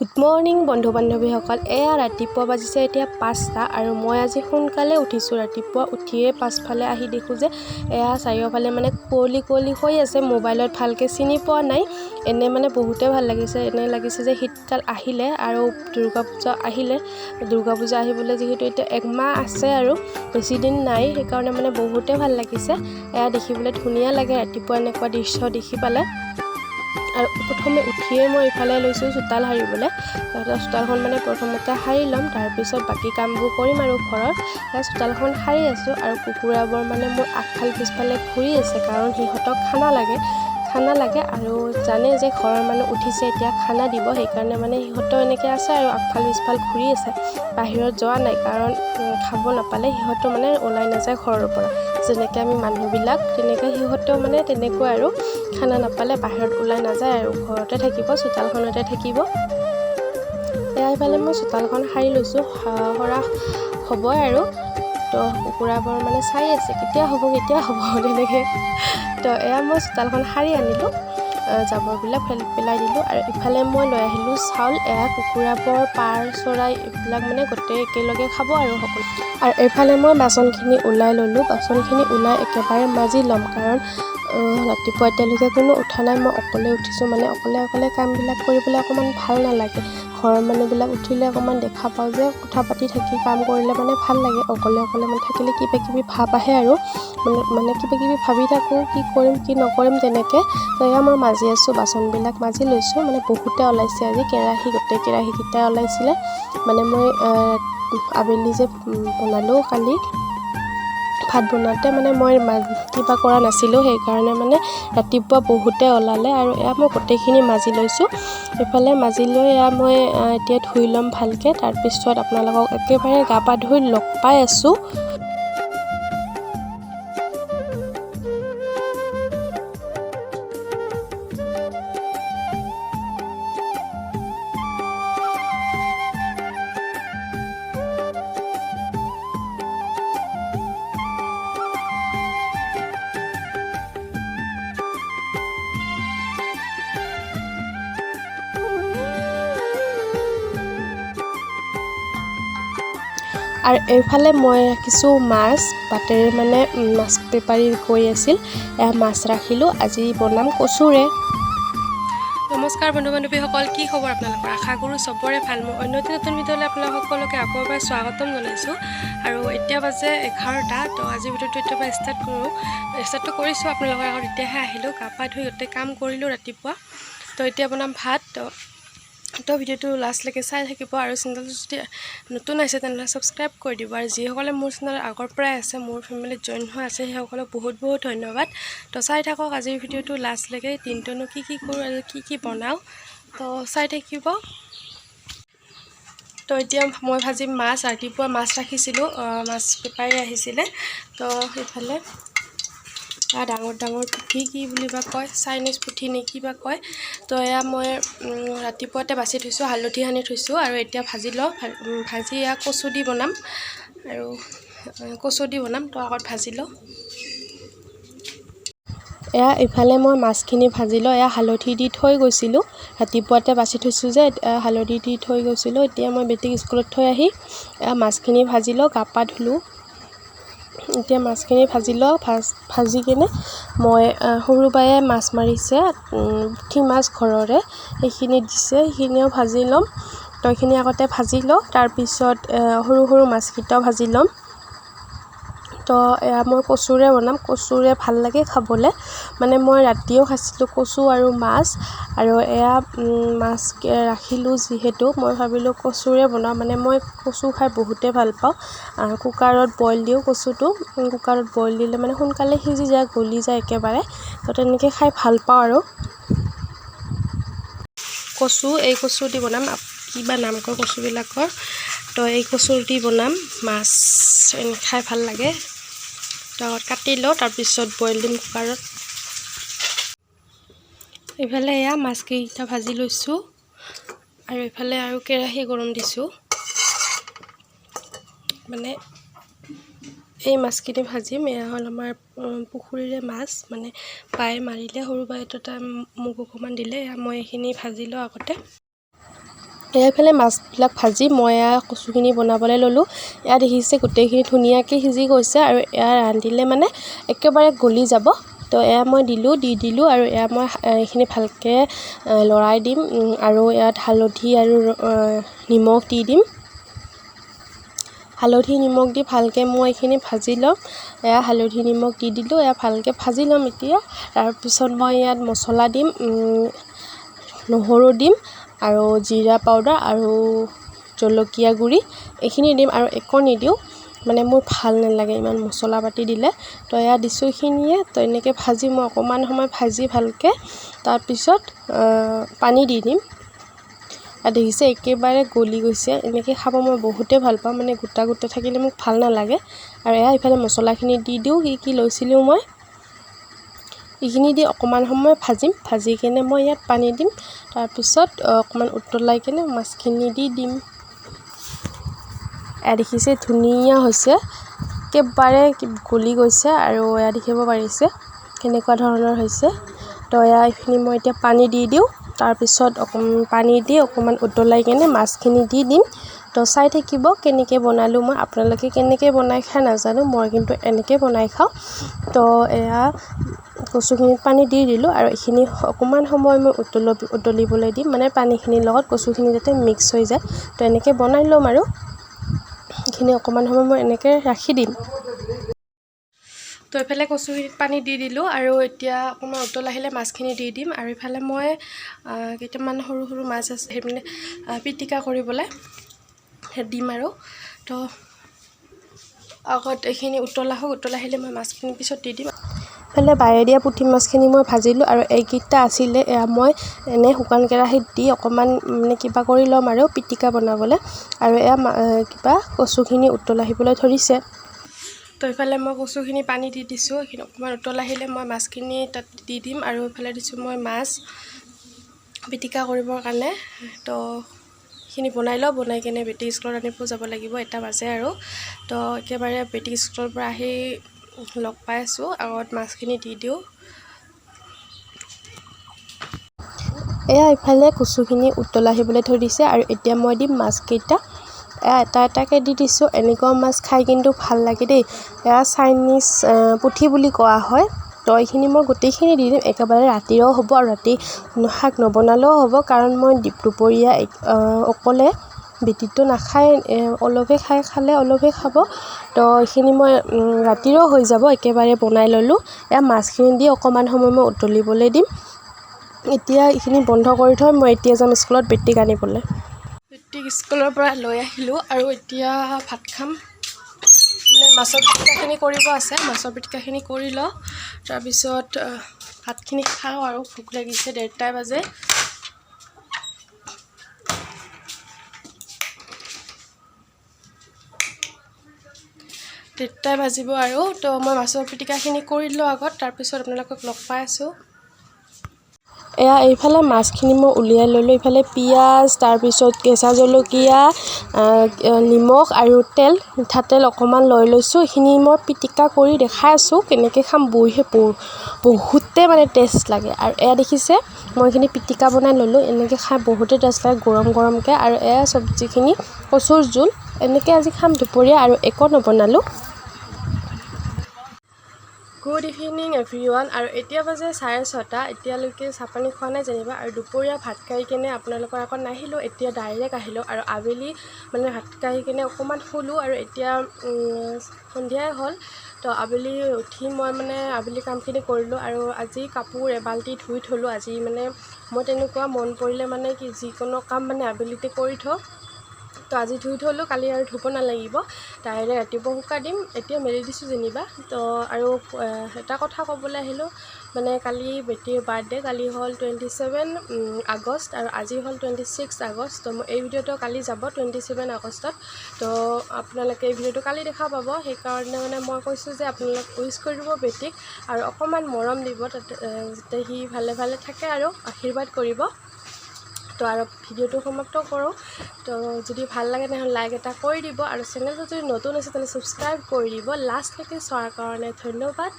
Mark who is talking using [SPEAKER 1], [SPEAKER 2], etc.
[SPEAKER 1] Good morning বন্ধু বান্ধৱীসকল। এয়া ৰাতিপুৱা বাজিছে এতিয়া 5টা আৰু মই আজি সোনকালে উঠিছোঁ। ৰাতিপুৱা উঠিয়ে পাছফালে আহি দেখোঁ যে এয়া চাৰিওফালে মানে কুঁৱলী হৈ আছে। মোবাইলত ভালকৈ চিনি পোৱা নাই, এনে মানে বহুতে ভাল লাগিছে। এনে লাগিছে যে শীতকাল আহিলে আৰু দুৰ্গা পূজা আহিবলৈ যিহেতু এতিয়া 1 মাহ আছে আৰু বেছি দিন নাই, সেইকাৰণে মানে বহুতে ভাল লাগিছে। এয়া দেখিবলৈ ধুনীয়া লাগে ৰাতিপুৱা এনেকুৱা দৃশ্য দেখি পালে। আৰু প্ৰথমে উঠিয়ে মই ইফালে লৈছোঁ চোতাল সাৰিবলৈ। চোতালখন মানে প্ৰথমতে সাৰি ল'ম, তাৰপিছত বাকী কামবোৰ কৰিম আৰু ঘৰৰ। চোতালখন সাৰি আছোঁ আৰু কুকুৰাবোৰ মানে মোৰ আগফাল পিছফালে ঘূৰি আছে, কাৰণ সিহঁতক খানা লাগে আৰু জানে যে ঘৰৰ মানুহ উঠিছে এতিয়া খানা দিব, সেইকাৰণে মানে সিহঁতেও এনেকৈ আছে আৰু আগফাল পিছফাল ঘূৰি আছে। বাহিৰত যোৱা নাই, কাৰণ খাব নাপালে সিহঁতো মানে ওলাই নাযায় ঘৰৰ পৰা। যেনেকৈ আমি মানুহবিলাক তেনেকৈ সিহঁতেও মানে তেনেকৈ আৰু খানা নাপালে বাহিৰত ওলাই নাযায় আৰু ঘৰতে থাকিব, চোতালখনতে থাকিব। এইফালে মই চোতালখন সাৰি লৈছোঁ, সৰা হ'বই আৰু। তো কুকুৰাবোৰ মানে চাই আছে কেতিয়া হ'ব তেনেকৈ। তো এয়া মই চোতালখন সাৰি আনিলোঁ, জাবৰবিলাক পেলাই দিলোঁ আৰু ইফালে মই লৈ আহিলোঁ চাউল। এয়া কুকুৰাবোৰ, পাৰ চৰাই এইবিলাক মানে গোটেই একেলগে খাব আৰু সকলো। আৰু এইফালে মই বাচনখিনি ওলাই ল'লোঁ। বাচনখিনি ওলাই একেবাৰে মাজি ল'ম, কাৰণ ৰাতিপুৱা এতিয়ালৈকে কোনো উঠা নাই, মই অকলে উঠিছোঁ। মানে অকলে কামবিলাক কৰিবলৈ অকণমান ভাল নালাগে। ঘৰৰ মানুহবিলাক উঠিলে অকণমান দেখা পাওঁ যে কথা পাতি থাকি কাম কৰিলে মানে ভাল লাগে। অকলে মানে থাকিলে কিবা কিবি ভাৱ আহে আৰু মানে কিবা কিবি ভাবি থাকোঁ, কি কৰিম কি নকৰিম তেনেকৈ। তো এয়া মই মাজি আছোঁ, বাচনবিলাক মাজি লৈছোঁ। মানে বহুতে ওলাইছে আজি, গোটেই কেৰাহীকেইটাই ওলাইছিলে। মানে মই আবেলি যে বনালোঁ কালি ভাত বনাওঁতে, মানে মই কিবা কৰা নাছিলোঁ, সেইকাৰণে মানে ৰাতিপুৱা বহুতে ওলালে। আৰু এয়া মই গোটেইখিনি মাজি লৈছোঁ। এইফালে মাজি লৈ এয়া মই এতিয়া ধুই ল'ম ভালকৈ, তাৰপিছত আপোনালোকক একেবাৰে গা পা ধুই লগ পাই আছোঁ। আৰু এইফালে মই ৰাখিছোঁ মাছ, বাটেৰে মানে মাছ বেপাৰী গৈ আছিল, মাছ ৰাখিলোঁ। আজি বনাম কচুৰে। নমস্কাৰ বন্ধু বান্ধৱীসকল, কি খবৰ আপোনালোকৰ? আশা কৰোঁ চবৰে ভাল। মই অন্য এটি নতুন ভিডিঅ'লৈ আপোনালোক সকলোকে আকৌ এবাৰ স্বাগতম জনাইছোঁ। আৰু এতিয়া বাজে 11টা। তো আজিৰ ভিডিঅ'টো এতিয়াৰ পৰা ষ্টাৰ্টটো কৰিছোঁ আপোনালোকৰ আগত। এতিয়াহে আহিলোঁ, গা পা ধুই গোটেই কাম কৰিলোঁ ৰাতিপুৱা। তো এতিয়া বনাম ভাত। তো ভিডিঅ'টো লাষ্টলৈকে চাই থাকিব, আৰু চেনেলটো যদি নতুন আছে তেনেহ'লে ছাবস্ক্ৰাইব কৰি দিব। আৰু যিসকলে মোৰ চেনেল আগৰ পৰাই আছে, মোৰ ফেমিলিত জইন হৈ আছে, সেইসকলক বহুত ধন্যবাদ। তো চাই থাকক আজিৰ ভিডিঅ'টো লাষ্টলৈকে। দিনটোনো কি কৰোঁ আৰু কি বনাওঁ, তো চাই থাকিব। তো এতিয়া মই ভাজিম মাছ। ৰাতিপুৱা মাছ ৰাখিছিলোঁ, মাছ বেপাৰী আহিছিলে। তো সেইফালে ডাঙৰ পুঠি, কি বুলি বা কয়, চাইনিজ পুঠি নে কি বা কয়। তো এয়া মই ৰাতিপুৱাতে বাছি থৈছোঁ, হালধি সানি থৈছোঁ। আৰু এতিয়া ভাজি লওঁ। ভাজি এয়া কচু দি বনাম। তো আগত ভাজি লওঁ। এয়া ইফালে মই মাছখিনি ভাজি লওঁ। এয়া হালধি দি থৈ গৈছিলোঁ, ৰাতিপুৱাতে বাছি থৈছোঁ যে হালধি দি থৈ গৈছিলোঁ। এতিয়া মই বেটিক স্কুলত থৈ আহি মাছখিনি ভাজি লওঁ, গা পা ধুলোঁ। এতিয়া মাছখিনি ভাজি লওঁ। ভাজি কিনে মই সৰু বায়ে মাছ মাৰিছে, পুঠি মাছ ঘৰৰে, সেইখিনি দিছে, সেইখিনিও ভাজি ল'ম। তো এইখিনি আগতে ভাজি লওঁ, তাৰপিছত সৰু মাছকেইটাও ভাজি ল'ম। তো এয়া মই কচুৰে বনাম। কচুৰে ভাল লাগে খাবলৈ। মানে মই ৰাতিও খাইছিলোঁ কচু আৰু মাছ, আৰু এয়া মাছ ৰাখিলোঁ যিহেতু মই ভাবিলোঁ কচুৰে বনাওঁ। মানে মই কচু খাই বহুতে ভাল পাওঁ। কুকাৰত বইল দিওঁ কচুটো। কুকাৰত বইল দিলে মানে সোনকালে সিজি যায়, গলি যায় একেবাৰে। তো তেনেকৈ খাই ভাল পাওঁ। আৰু এই কচু দি বনাম, কিবা নাম কয় কচুবিলাকৰ। তো এই কচু দি বনাম মাছ, খাই ভাল লাগে। তো কাটি লওঁ, তাৰপিছত বইল দিম কুকাৰত। এইফালে এয়া মাছকেইটা ভাজি লৈছোঁ, আৰু এইফালে আৰু কেৰাহী গৰম দিছোঁ। মানে এই মাছখিনি ভাজিম। এয়া হ'ল আমাৰ পুখুৰীৰে মাছ, মানে বায়ে মাৰিলে, সৰু বায়ে এটা মোক অকণমান দিলে। মই এইখিনি ভাজি লওঁ আগতে। এইফালে মাছবিলাক ভাজি মই কচুখিনি বনাবলৈ ল'লোঁ। এয়া দেখিছে গোটেইখিনি ধুনীয়াকৈ সিজি গৈছে আৰু এয়া ৰান্ধিলে মানে একেবাৰে গলি যাব। তো এয়া মই দি দিলোঁ আৰু এয়া মই এইখিনি ভালকৈ লৰাই দিম আৰু ইয়াত হালধি আৰু নিমখ দি দিম। হালধি নিমখ দি ভালকৈ মই এইখিনি ভাজি ল'ম। এয়া হালধি নিমখ দি দিলোঁ, এয়া ভালকৈ ভাজি ল'ম। এতিয়া তাৰপিছত মই ইয়াত মছলা দিম, নহৰু দিম আৰু জিৰা পাউডাৰ আৰু জলকীয়া গুড়ি এইখিনি দিম আৰু একো নিদিওঁ, মানে মোৰ ভাল নালাগে ইমান মছলা পাতি দিলে। তো এয়া দিছোঁ এইখিনিয়ে। তো এনেকৈ ভাজি মই অকণমান সময় ভাজি ভালকৈ তাৰপিছত পানী দি দিম। দেখিছে একেবাৰে গলি গৈছে। এনেকৈ খাব মই বহুতেই ভাল পাওঁ, মানে গোটা গোটা থাকিলে মোক ভাল নালাগে। আৰু এয়া ইফালে মছলাখিনি দি দিওঁ, কি লৈছিলোঁ মই এইখিনি দি অকণমান সময় ভাজি কিনে মই ইয়াত পানী দিম। তাৰপিছত অকণমান উতলাই কিনে মাছখিনি দি দিম। এয়া দেখিছে ধুনীয়া হৈছে, একেবাৰে গলি গৈছে আৰু এয়া দেখিব পাৰিছে কেনেকুৱা ধৰণৰ হৈছে। তো এয়া এইখিনি মই এতিয়া পানী দি দিওঁ। তাৰপিছত পানী দি অকণমান উতলাই কিনে মাছখিনি দি দিম। তো চাই থাকিব কেনেকৈ বনালোঁ মই। আপোনালোকে কেনেকৈ বনাই খাই নাজানো, মই কিন্তু এনেকৈ বনাই খাওঁ। তো এয়া কচুখিনিত পানী দি দিলোঁ আৰু এইখিনি অকণমান সময় মই উতলিবলৈ দিম, মানে পানীখিনিৰ লগত কচুখিনি যাতে মিক্স হৈ যায়। তো এনেকৈ বনাই ল'ম আৰু এইখিনি অকণমান সময় মই এনেকৈ ৰাখি দিম। তো এইফালে কচুখিনিত পানী দি দিলোঁ আৰু এতিয়া অকণমান উতল আহিলে মাছখিনি দি দিম। আৰু ইফালে মই কেইটামান সৰু সৰু মাছ আছে সেই মানে পিটিকা কৰিবলৈ দিম আৰু। তো আগত এইখিনি উতল আহিলে মই মাছখিনি পিছত দি দিম। ইফালে বায়ে দিয়া পুঠি মাছখিনি মই ভাজিলোঁ আৰু এইকেইটা আছিলে এয়া মই এনেই শুকান কেৰাহীত দি অকণমান মানে কিবা কৰি ল'ম আৰু পিটিকা বনাবলৈ। আৰু এয়া কিবা কচুখিনি উতল আহিবলৈ ধৰিছে। তো ইফালে মই কচুখিনি পানী দি দিছোঁ, এইখিনি অকণমান উতল আহিলে মই মাছখিনি তাত দি দিম। আৰু ইফালে দিছোঁ মই মাছ পিটিকা কৰিবৰ কাৰণে। তো এইখিনি বনাই কিনে বেটি স্কুলত আনিব যাব লাগিব, 1টা বাজে আৰু। তো একেবাৰে বেটি স্কুলৰ পৰা আহি লগ পাই আছোঁ, আগত মাছখিনি দি দিওঁ। এয়া ইফালে কচুখিনি উতল আহিবলৈ ধৰিছে আৰু এতিয়া মই দিম মাছকেইটা। এটা এটাকৈ দি দিছোঁ। এনেকুৱা মাছ খাই কিন্তু ভাল লাগে দেই। এয়া চাইনিজ পুঠি বুলি কোৱা হয়। তো এইখিনি মই গোটেইখিনি দি দিম। একেবাৰে ৰাতিও হ'ব আৰু ৰাতি শাক নবনালেও হ'ব, কাৰণ মই দুপৰীয়া অকলে, বেটিটো নাখায়, অলপে খালে অলপে খাব। তো এইখিনি মই ৰাতিৰো হৈ যাব, একেবাৰে বনাই ল'লোঁ। এয়া মাছখিনি দি অকণমান সময় মই উতলিবলৈ দিম। এতিয়া এইখিনি বন্ধ কৰি থৈ মই এতিয়া যাম স্কুলত বেটিক আনিবলৈ। বেটিক স্কুলৰ পৰা লৈ আহিলোঁ আৰু এতিয়া ভাত খাম। মানে মাছৰ পিটিকাখিনি কৰিব আছে, মাছৰ পিটিকাখিনি কৰি লওঁ। তাৰপিছত ভাতখিনি খাওঁ আৰু ভোক লাগিছে, 1:30 বাজে। ডেৰটাই বাজিব আৰু। তো মই মাছৰ পিটিকাখিনি কৰি লওঁ আগত, তাৰপিছত আপোনালোকক লগ পাই আছোঁ। এয়া এইফালে মাছখিনি মই উলিয়াই ল'লোঁ। ইফালে পিঁয়াজ, তাৰপিছত কেঁচা জলকীয়া, নিমখ আৰু তেল, মিঠাতেল অকণমান লৈ লৈছোঁ। এইখিনি মই পিটিকা কৰি দেখাই আছোঁ কেনেকৈ খাম। বহুতে মানে টেষ্ট লাগে। আৰু এয়া দেখিছে মই এইখিনি পিটিকা বনাই ল'লোঁ। এনেকৈ খাই বহুতে টেষ্ট লাগে গৰম গৰমকৈ। আৰু এয়া চব্জিখিনি কচুৰ জোল, এনেকৈ আজি খাম দুপৰীয়া আৰু একো নবনালোঁ। Good evening everyone. আৰু এতিয়া বাজে 6:30। এতিয়ালৈকে চাহপানী খোৱা নাই যেনিবা, আৰু দুপৰীয়া ভাত খাই কিনে আপোনালোকৰ আগত নাহিলোঁ, এতিয়া ডাইৰেক্ট আহিলোঁ। আৰু আবেলি মানে ভাত খাই কিনে অকণমান শুলোঁ আৰু এতিয়া সন্ধিয়াই হ'ল। তো আবেলি উঠি মই মানে আবেলি কামখিনি কৰিলোঁ আৰু আজি কাপোৰ এবাল্টি ধুই থ'লোঁ। আজি মানে মই তেনেকুৱা মন পৰিলে মানে কি যিকোনো কাম মানে আবেলিতে কৰি থওঁ। তো আজি ধুই থ'লোঁ, কালি আৰু ধুব নালাগিব, ডাইৰেক্ট ৰাতিপুৱা শুকাই দিম। এতিয়া মেলি দিছোঁ যেনিবা। তো আৰু এটা কথা ক'বলৈ আহিলোঁ, মানে কালি বেটিৰ বাৰ্থডে', কালি হ'ল 27 আগষ্ট আৰু আজি হ'ল 26 আগষ্ট। তো এই ভিডিঅ'টো কালি যাব 27 আগষ্টত। তো আপোনালোকে এই ভিডিঅ'টো কালি দেখা পাব। সেইকাৰণে মানে মই কৈছোঁ যে আপোনালোক উইচ কৰি দিব বেটিক আৰু অকণমান মৰম দিব, যাতে সি ভালে ভালে থাকে আৰু আশীৰ্বাদ কৰিব। তো আৰু ভিডিঅ'টো সমাপ্ত কৰোঁ। তো যদি ভাল লাগে তেনেহ'লে লাইক এটা কৰি দিব আৰু চেনেলটো যদি নতুন আছে তেনে ছাবস্ক্ৰাইব কৰি দিব। লাষ্টলৈকে চোৱাৰ কাৰণে ধন্যবাদ।